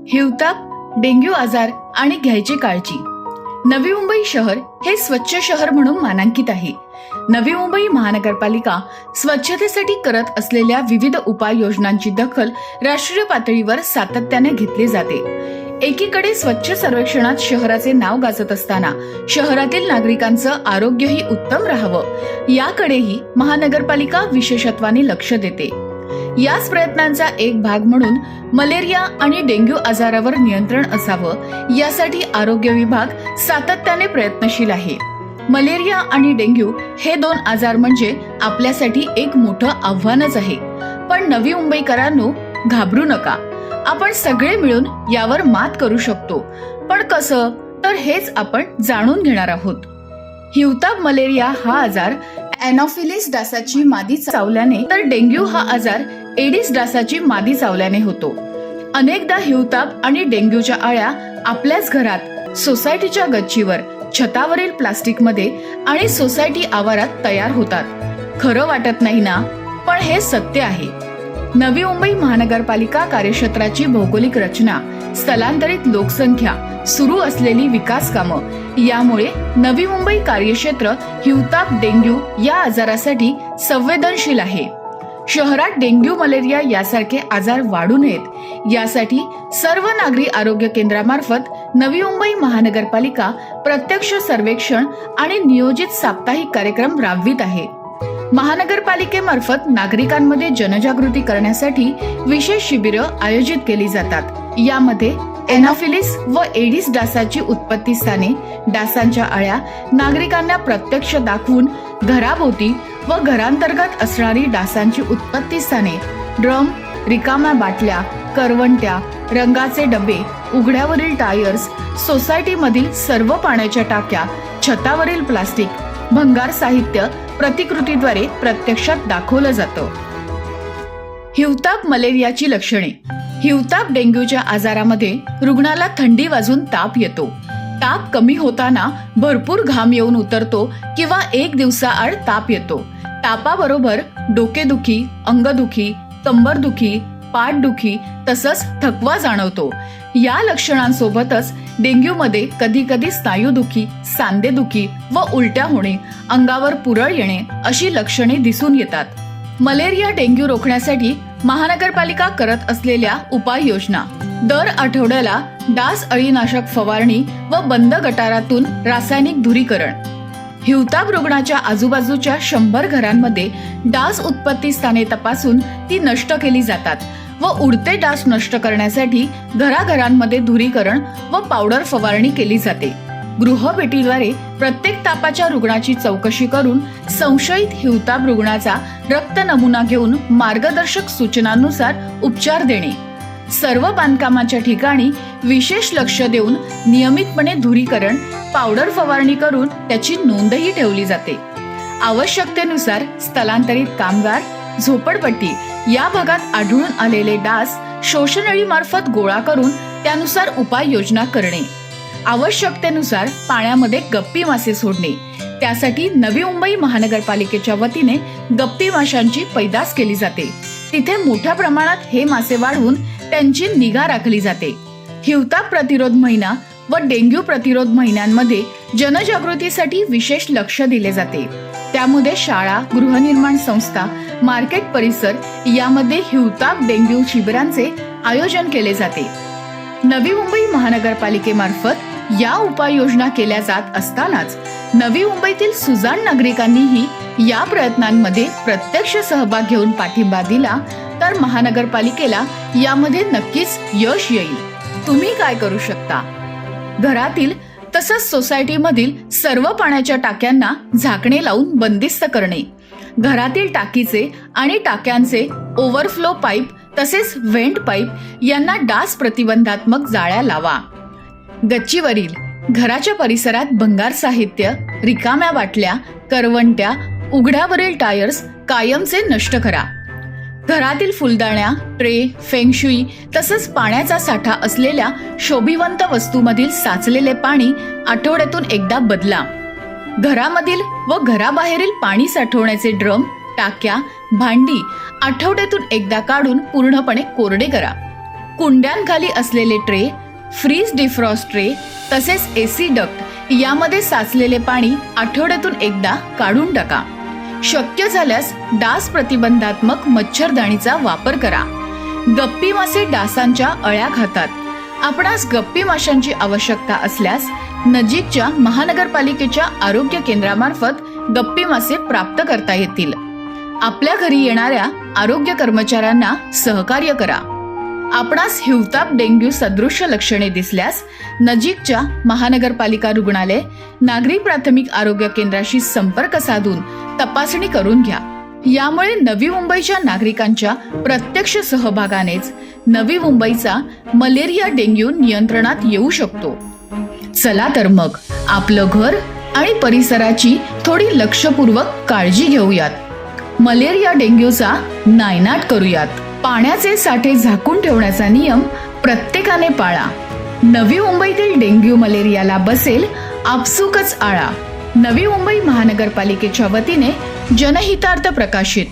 हिवताप, डेंग्यू आजार आणि घ्यायची काळजी. नवी मुंबई शहर हे स्वच्छ शहर म्हणून मानांकित आहे. नवी मुंबई महानगरपालिका स्वच्छतेसाठी करत असलेल्या विविध उपाययोजनांची दखल राष्ट्रीय पातळीवर सातत्याने घेतली जाते. एकीकडे स्वच्छ सर्वेक्षणात शहराचे नाव गाजत असताना शहरातील नागरिकांचं आरोग्यही उत्तम राहावं याकडेही महानगरपालिका विशेषत्वाने लक्ष देते. याच प्रयत्नांचा एक भाग म्हणून मलेरिया आणि डेंग्यू आजारावर नियंत्रण असावं यासाठी आरोग्य विभाग सातत्याने प्रयत्नशील आहे. मलेरिया आणि डेंग्यू हे दोन आजार म्हणजे आपल्यासाठी एक मोठं आव्हानच आहे. पण नवी मुंबईकरांनो, घाबरू नका. आपण सगळे मिळून यावर मात करू शकतो. पण कसं, तर हेच आपण जाणून घेणार आहोत. हिवताप मलेरिया हा आजार एनॉफिलीस डासाची मादी चावल्याने, तर डेंग्यू हा आजार एडिस डासाची मादी चावल्याने होतो. अनेकदा हिवताप आणि डेंग्यूच्या अळ्या आपल्याच घरात, सोसायटीच्या गच्चीवर, छतावरील प्लास्टिकमध्ये आणि सोसायटी आवारात तयार होतात. खरं वाटत नाही ना, पण हे सत्य आहे. नवी मुंबई महानगरपालिका कार्यक्षेत्राची भौगोलिक रचना, स्थलांतरित लोकसंख्या, सुरू असलेली विकास कामं यामुळे नवी मुंबई कार्यक्षेत्र हिवताप, डेंग्यू या आजारासाठी संवेदनशील आहे. शहरात डेंग्यू, मलेरिया यासारखे आजार वाढू नयेत यासाठी सर्व नागरी आरोग्य केंद्रामार्फत नवी मुंबई महानगरपालिका प्रत्यक्ष सर्वेक्षण आणि नियोजित साप्ताहिक कार्यक्रम राबवित आहे. महानगरपालिकेमार्फत नागरिकांमध्ये जनजागृती करण्यासाठी विशेष शिबिरं आयोजित केली जातात. यामध्ये एनॉफिलीस व एडिस डासाची उत्पत्ती स्थाने, डासांच्या अळ्या नागरिकांना प्रत्यक्ष दाखवून घराभोवती व घरांतर्गत असणारी डासांची उत्पत्ती स्थाने, ड्रम, रिकाम्या बाटल्या, करवंट्या, रंगाचे डबे, उघड्यावरील टायर्स, सोसायटीमधील सर्व पाण्याच्या टाक्या, छतावरील प्लास्टिक, भंगार साहित्य प्रतिकृतीद्वारे प्रत्यक्षात दाखवलं जातं. हिवताप मलेरियाची लक्षणे. हिवताप डेंग्यूच्या आजारामध्ये रुग्णाला थंडी वाजून ताप येतो. ताप कमी होताना भरपूर घाम येऊन उतरतो किंवा एक दिवसाआड ताप येतो. तापाबरोबर डोकेदुखी, अंगदुखी, कंबरदुखी, पाठदुखी तसंच थकवा जाणवतो. या लक्षणांसोबतच डेंग्यूमध्ये कधी कधी स्नायूदुखी, सांधेदुखी व उलट्या होणे, अंगावर पुरळ येणे अशी लक्षणे दिसून येतात. मलेरिया, डेंग्यू रोखण्यासाठी महानगरपालिका करत असलेल्या उपाययोजना: दर आठवड्याला डास अळीनाशक फवारणी व बंद गटारातून रासायनिक धुरीकरण. हिवताप रुग्णाच्या आजूबाजूच्या 100 घरांमध्ये डास उत्पत्ती स्थाने तपासून ती नष्ट केली जातात व उडते डास नष्ट करण्यासाठी घराघरांमध्ये धुरीकरण व पावडर फवारणी केली जाते. गृहभेटीद्वारे प्रत्येक तापाच्या रुग्णाची चौकशी करून संशयित हिवताप रुग्णाचा रक्त नमुना घेऊन मार्गदर्शक सूचनांनुसार उपचार देणे. सर्व बांधकामाच्या ठिकाणी विशेष लक्ष देऊन नियमितपणे धुरीकरण, पावडर फवारणी करून त्याची नोंदही ठेवली जाते. आवश्यकतेनुसार स्थलांतरित कामगार, झोपडपट्टी या भागात आढळून आलेले डास शोषणनळीमार्फत गोळा करून त्यानुसार उपाययोजना करणे. आवश्यकतेनुसार पाण्यामध्ये गप्पी मासे सोडणे. त्यासाठी नवी मुंबई महानगरपालिकेच्या वतीने गप्पी माशांची पैदास केली जाते. तिथे मोठ्या प्रमाणात हे मासे वाढवून त्यांची निगा राखली जाते. हिवताप प्रतिरोध महिना व डेंग्यू प्रतिरोध महिन्यांमध्ये जनजागृतीसाठी विशेष लक्ष दिले जाते. त्यामध्ये शाळा, गृहनिर्माण संस्था, मार्केट परिसर यामध्ये हिवताप, डेंग्यू शिबिरांचे आयोजन केले जाते. नवी मुंबई महानगरपालिकेमार्फत या उपाययोजना केल्या जात असतानाच नवी मुंबईतील सुजाण नागरिकांनीही या प्रयत्नांमध्ये प्रत्यक्ष सहभाग घेऊन पाठिंबा दिला तर महानगरपालिकेला यामध्ये नक्कीच यश येईल. तुम्ही काय करू शकता? घरातील तसंच सोसायटीमधील सर्व पाण्याच्या टाक्यांना झाकणे लावून बंदिस्त करणे. घरातील टाकीचे आणि टाक्यांचे ओव्हरफ्लो पाईप तसेच व्हेंट पाईप यांना डास प्रतिबंधात्मक जाळ्या लावा. गच्चीवरील, घराच्या परिसरात भंगार साहित्य, रिकाम्या बाटल्या, करवंट्या, उघड्यावरील टायर्स कायमचे नष्ट करा. घरातील फुलदाण्या, ट्रे, फेंगशुई तसंच पाण्याचा साठा असलेल्या शोभिवंत वस्तूमधील साचलेले पाणी आठवड्यातून एकदा बदला. घरामधील व घराबाहेरील पाणी साठवण्याचे ड्रम, टाक्या, भांडी आठवड्यातून एकदा काढून पूर्णपणे कोरडे करा. कुंड्यांखाली असलेले ट्रे, फ्रीज डिफ्रॉस्ट ट्रे तसेच एसी डक्ट यामध्ये साचलेले पाणी आठवड्यातून एकदा काढून टाका. शक्य झाल्यास डास प्रतिबंधात्मक मच्छरदाणीचा वापर करा. गप्पी मासे डासांच्या अळ्या खातात. आपणास गप्पी माशांची आवश्यकता असल्यास नजीकच्या महानगरपालिकेच्या आरोग्य केंद्रामार्फत गप्पी मासे प्राप्त करता येतील. आपल्या घरी येणाऱ्या आरोग्य कर्मचाऱ्यांना सहकार्य करा. आपणास हिवताप डेंग्यू सदृश्य लक्षणे दिसल्यास नजीकच्या महानगरपालिका रुग्णालय, नागरी प्राथमिक आरोग्य केंद्राशी संपर्क साधून तपासणी करून घ्या. यामुळे नवी मुंबईच्या नागरिकांच्या प्रत्यक्ष सहभागानेच नवी मुंबईचा मलेरिया डेंग्यू नियंत्रणात येऊ शकतो. चला तर मग आपलं घर आणि परिसराची थोडी लक्षपूर्वक काळजी घेऊयात. मलेरिया डेंग्यूचा नायनाट करूयात. पाण्याचे साठे झाकून ठेवण्याचा नियम प्रत्येकाने पाळा. नवी मुंबईतील डेंग्यू मलेरियाला बसेल आपसुकच आळा. नवी मुंबई महानगरपालिकेच्या वतीने जनहितार्थ प्रकाशित.